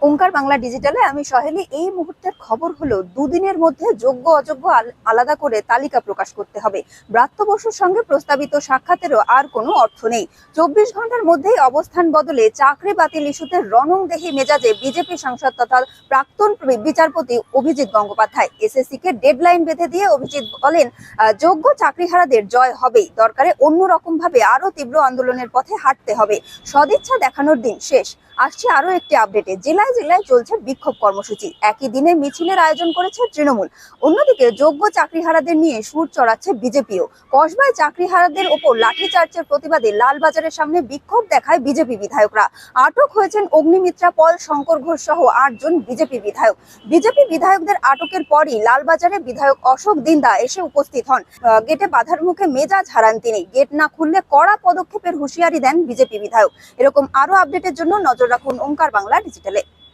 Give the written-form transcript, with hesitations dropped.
ওঙ্কার বাংলা ডিজিটালে আমি সহেলি। এই মুহূর্তের খবর হলো, দুদিনের মধ্যে যোগ্য অযোগ্য আলাদা করে তালিকা প্রকাশ করতে হবে। ব্রাত্য বসুর সঙ্গে প্রস্তাবিত সাক্ষাতেরও আর কোনো অর্থ নেই। 24 ঘন্টার মধ্যেই অবস্থান বদলে চাকরি বাতিল ইস্যুতে রণংদেহী মেজাজে বিজেপি সাংসদ তথা প্রাক্তন বিচারপতি অভিজিৎ গঙ্গোপাধ্যায়। এসএসসি কে ডেডলাইন বেঁধে দিয়ে অভিজিৎ বলেন, যোগ্য চাকরিহারাদের জয় হবেই, দরকারে অন্যরকম ভাবে আরো তীব্র আন্দোলনের পথে হাঁটতে হবে। সদিচ্ছা দেখানোর দিন শেষ। আসছে আরো একটি আপডেটে। জেলায় জেলায় চলছে বিক্ষোভ কর্মসূচি, একই দিনে মিছিলের আয়োজন করেছে তৃণমূল। অন্যদিকে যোগ্য চাকরিহারাদের নিয়ে সুর চড়াচ্ছে বিজেপিও। কসবায় চাকরিহারাদের ওপর লাঠিচার্জের প্রতিবাদে লালবাজারের সামনে বিক্ষোভ দেখায় বিজেপি বিধায়করা। আটক হয়েছেন অগ্নিমিত্রা পল, শঙ্কর ঘোষ সহ 8 জন বিজেপি বিধায়ক। বিজেপি বিধায়কদের আটকের পরই লালবাজারে বিধায়ক অশোক দিন্দা এসে উপস্থিত হন। গেটে বাধার মুখে মেজাজ হারান তিনি। গেট না খুললে কড়া পদক্ষেপের হুঁশিয়ারি দেন বিজেপি বিধায়ক। এরকম আরো আপডেটের জন্য নজর রাখুন ওঙ্কার বাংলা ডিজিটালে।